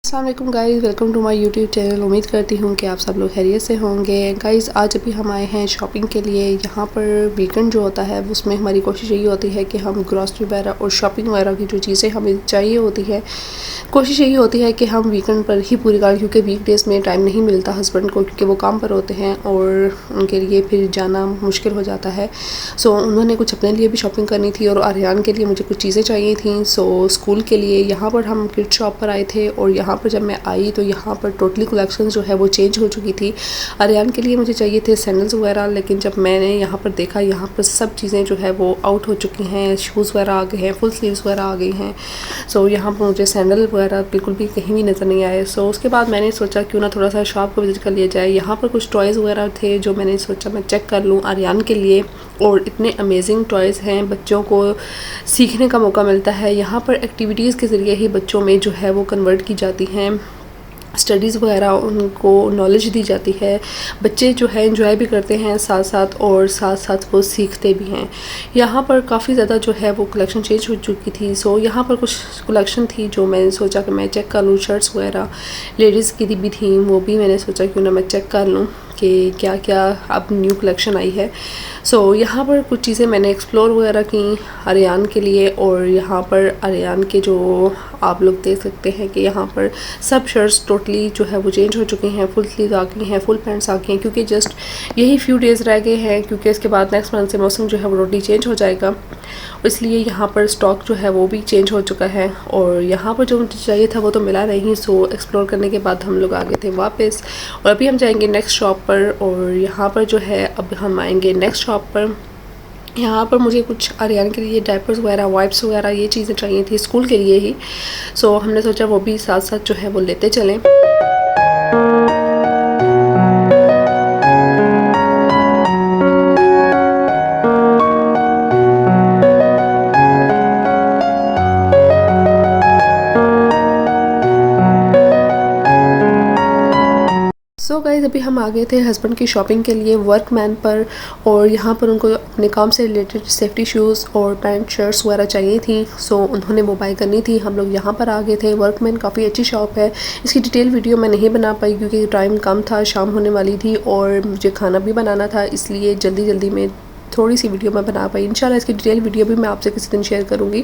अस्सलाम वालेकुम guys, welcome to my YouTube channel. उम्मीद करती हूँ कि आप सब लोग खैरियत से होंगे। गाइज़ आज अभी हम आए हैं शॉपिंग के लिए। यहाँ पर वीकेंड जो होता है उसमें हमारी कोशिश यही होती है कि हम ग्रॉसरी वगैरह और शॉपिंग वगैरह की जो चीज़ें हमें चाहिए होती है, कोशिश यही होती है कि हम वीकेंड पर ही पूरी करें, क्योंकि वीकडेज़ में टाइम नहीं मिलता हस्बैंड को, क्योंकि वो काम पर होते हैं और उनके लिए फिर जाना मुश्किल हो जाता है। सो उन्होंने कुछ अपने लिए भी शॉपिंग करनी थी और आर्यन के लिए मुझे कुछ चीज़ें चाहिए थी। सो स्कूल के लिए यहाँ पर हम किड शॉप पर आए थे और यहाँ पर जब मैं आई तो यहाँ पर टोटली कलेक्शन जो है वो चेंज हो चुकी थी। आर्यन के लिए मुझे चाहिए थे सैंडल्स वगैरह, लेकिन जब मैंने यहाँ पर देखा यहाँ पर सब चीज़ें जो है वो आउट हो चुकी हैं। शूज़ वगैरह आ गए हैं, फुल स्लीव्स वगैरह आ गई हैं। सो यहाँ पर मुझे सैंडल वगैरह बिल्कुल भी कहीं भी नज़र नहीं आए। सो उसके बाद मैंने सोचा क्यों ना थोड़ा सा शॉप को विज़िट कर लिया जाए। यहाँ पर कुछ टॉयज़ वगैरह थे जो मैंने सोचा मैं चेक कर लूँ आर्यन के लिए, और इतने अमेजिंग टॉयज़ हैं, बच्चों को सीखने का मौका मिलता है। यहाँ पर एक्टिविटीज़ के ज़रिए ही बच्चों में जो है वो कन्वर्ट की जाती हैं, स्टडीज़ वगैरह उनको नॉलेज दी जाती है। बच्चे जो है एंजॉय भी करते हैं साथ साथ, और साथ साथ वो सीखते भी हैं। यहाँ पर काफ़ी ज़्यादा जो है वो कलेक्शन चेंज हो चुकी थी। सो यहाँ पर कुछ कलेक्शन थी जो मैंने सोचा कि मैं चेक कर लूँ। शर्ट्स वगैरह लेडीज़ की भी थी, वो भी मैंने सोचा क्यों ना मैं चेक कर लूँ कि क्या क्या अब न्यू कलेक्शन आई है। सो यहाँ पर कुछ चीज़ें मैंने एक्सप्लोर वगैरह की आर्यन के लिए। और यहाँ पर आर्यन के जो आप लोग देख सकते हैं कि यहाँ पर सब शर्ट्स टोटली जो है वो चेंज हो चुके हैं। फुल स्लीव आ गई हैं, फुल पैंट्स आ गई हैं, क्योंकि जस्ट यही फ्यू डेज़ रह गए हैं, क्योंकि इसके बाद नेक्स्ट मंथ से मौसम जो है वो टोटली चेंज हो जाएगा। इसलिए यहाँ पर स्टॉक जो है वो भी चेंज हो चुका है। और यहाँ पर जो मुझे चाहिए था वो तो मिला नहीं। सो एक्सप्लोर करने के बाद हम लोग आ गए थे वापस, और अभी हम जाएंगे नेक्स्ट शॉप पर। और यहाँ पर जो है अब हम आएंगे नेक्स्ट शॉप पर। यहाँ पर मुझे कुछ आर्यन के लिए डायपर्स वगैरह, वाइप्स वगैरह ये चीज़ें चाहिए थी स्कूल के लिए ही। सो हमने सोचा वो भी साथ साथ जो है वो लेते चलें। सो गाइज़ अभी हम आ गए थे हस्बैंड की शॉपिंग के लिए वर्कमैन पर, और यहाँ पर उनको अपने काम से रिलेटेड सेफ्टी शूज़ और पैंट शर्ट्स वगैरह चाहिए थी। सो उन्होंने वो बाय करनी थी। हम लोग यहाँ पर आ गए थे। वर्कमैन काफ़ी अच्छी शॉप है। इसकी डिटेल वीडियो मैं नहीं बना पाई क्योंकि टाइम कम था, शाम होने वाली थी और मुझे खाना भी बनाना था, इसलिए जल्दी जल्दी में थोड़ी सी वीडियो मैं बना पाई। इंशाल्लाह इसकी डिटेल वीडियो भी मैं आपसे किसी दिन शेयर करूँगी।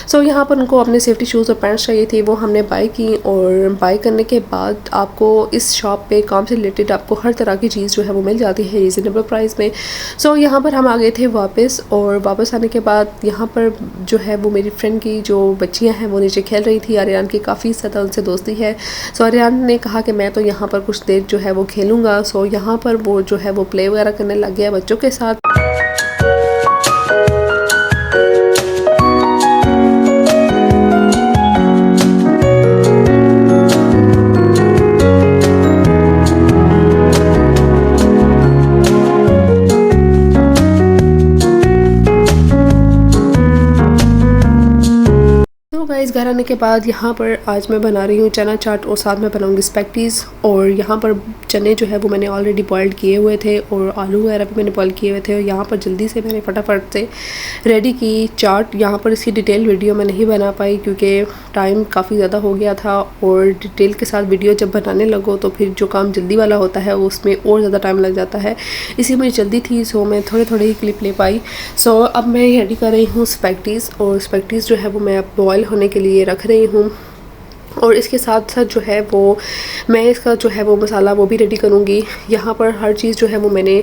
सो यहाँ पर उनको अपने सेफ्टी शूज़ और पैंट्स चाहिए थे, वो हमने बाय की। और बाय करने के बाद आपको इस शॉप पे काम से रिलेटेड आपको हर तरह की चीज़ जो है वो मिल जाती है रीज़नेबल प्राइस में। सो यहाँ पर हम आ गए थे वापस, और वापस आने के बाद यहाँ पर जो है वो मेरी फ्रेंड की जो बच्चियाँ हैं वो नीचे खेल रही थी। आर्यन की काफ़ी ज़्यादा उनसे दोस्ती है। सो आर्यन ने कहा कि मैं तो यहाँ पर कुछ देर जो है वो खेलूँगा। सो यहाँ पर वो जो है वो प्ले वगैरह करने लग गया बच्चों के साथ। गाइस घर आने के बाद यहाँ पर आज मैं बना रही हूँ चना चाट, और साथ में बनाऊँगी स्पैगेटीज़। और यहाँ पर चने जो है वो मैंने ऑलरेडी बॉइल्ड किए हुए थे, और आलू वगैरह भी मैंने बॉइल किए हुए थे। और यहाँ पर जल्दी से मैंने फटाफट से रेडी की चाट। यहाँ पर इसकी डिटेल वीडियो मैं नहीं बना पाई क्योंकि टाइम काफ़ी ज़्यादा हो गया था, और डिटेल के साथ वीडियो जब बनाने लगो तो फिर जो काम जल्दी वाला होता है उसमें और ज़्यादा टाइम लग जाता है। इसी मुझे जल्दी थी, सो मैं थोड़े थोड़े ही क्लिप ले पाई। सो अब मैं रेडी कर रही हूँ स्पैगेटीज़, और स्पैगेटीज़ जो है वो मैं अब बॉयल होने के लिए रख रही हूँ। और इसके साथ साथ जो है वो मैं इसका जो है वो मसाला वो भी रेडी करूँगी। यहाँ पर हर चीज़ जो है वो मैंने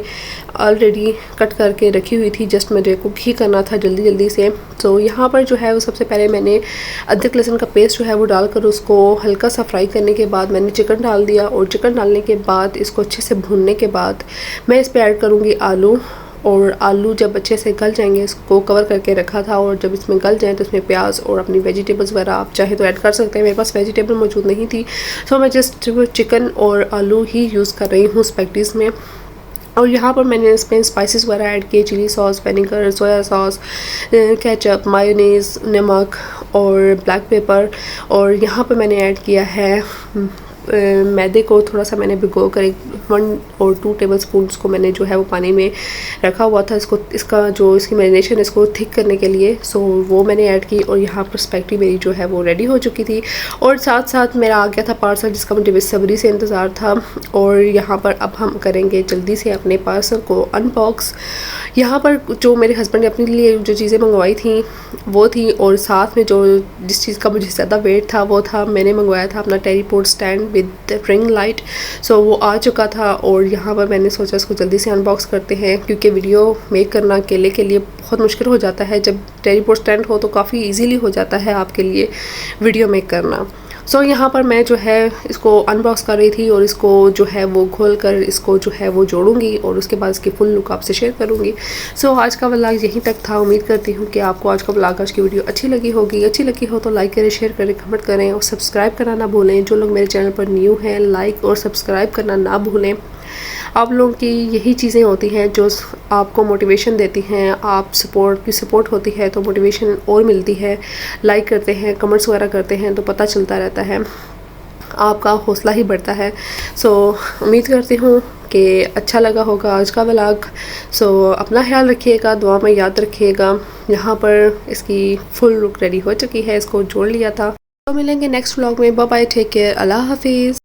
ऑलरेडी कट करके रखी हुई थी, जस्ट मेरे को भी करना था जल्दी जल्दी से। तो यहाँ पर जो है वो सबसे पहले मैंने अदरक लहसुन का पेस्ट जो है वो डालकर उसको हल्का सा फ्राई करने के बाद मैंने चिकन डाल दिया, और चिकन डालने के बाद इसको अच्छे से भूनने के बाद मैं इस पर ऐड करूँगी आलू। और आलू जब अच्छे से गल जाएंगे, इसको कवर करके रखा था, और जब इसमें गल जाएँ तो इसमें प्याज और अपनी वेजिटेबल्स वगैरह आप चाहे तो ऐड कर सकते हैं। मेरे पास वेजिटेबल मौजूद नहीं थी, तो मैं जस्ट चिकन और आलू ही यूज़ कर रही हूँ स्पैगेटीज़ में। और यहाँ पर मैंने इसमें स्पाइसेस वगैरह ऐड किए, chilli sauce, vinegar, soya sauce, ketchup, mayonnaise, नमक और ब्लैक पेपर। और यहाँ पर मैंने ऐड किया है मैदे को थोड़ा सा मैंने भिगो कर 1 और 2 टेबल स्पून को मैंने जो है वो पानी में रखा हुआ था इसकी मैरिनेशन इसको थिक करने के लिए। सो वो मैंने ऐड की और यहाँ पर स्पैगेटी मेरी जो है वो रेडी हो चुकी थी और साथ साथ मेरा आ गया था पार्सल जिसका मुझे बेसब्री से इंतज़ार था। और यहाँ पर अब हम करेंगे जल्दी से अपने पार्सल को अनबॉक्स। यहाँ पर जो मेरे हस्बैंड ने अपने लिए जो चीज़ें मंगवाई थी वो थी और साथ में जिस चीज़ का मुझे ज़्यादा वेट था वो था मैंने मंगवाया था अपना teleport stand with ring light. So वो आ चुका था और यहाँ पर मैंने सोचा इसको जल्दी से अनबॉक्स करते हैं क्योंकि वीडियो मेक करना अकेले के लिए बहुत मुश्किल हो जाता है। जब टेलीपोर्ट स्टैंड हो तो काफ़ी इजीली हो जाता है आपके लिए वीडियो मेक करना। सो यहाँ पर मैं जो है इसको अनबॉक्स कर रही थी और इसको जो है वो खोल कर इसको जो है वो जोड़ूंगी और उसके बाद इसकी फुल लुक आपसे शेयर करूँगी। सो आज का व्लॉग यहीं तक था। उम्मीद करती हूँ कि आपको आज का व्लॉग, आज की वीडियो अच्छी लगी होगी। अच्छी लगी हो तो लाइक करें, शेयर करें, कमेंट करें और सब्सक्राइब करना ना भूलें। जो लोग मेरे चैनल पर न्यू हैं लाइक और सब्सक्राइब करना ना भूलें। आप लोगों की यही चीज़ें होती हैं जो आपको मोटिवेशन देती हैं। आप सपोर्ट होती है तो मोटिवेशन और मिलती है। लाइक करते हैं, कमेंट्स वगैरह करते हैं तो पता चलता रहता है, आपका हौसला ही बढ़ता है। सो उम्मीद करती हूँ कि अच्छा लगा होगा आज का व्लॉग। सो अपना ख्याल रखिएगा, दुआ में याद रखिएगा। यहाँ पर इसकी फुल लुक रेडी हो चुकी है, इसको जोड़ लिया था। तो मिलेंगे नेक्स्ट व्लॉग में। बाय बाय, टेक केयर, अल्लाह हाफिज़।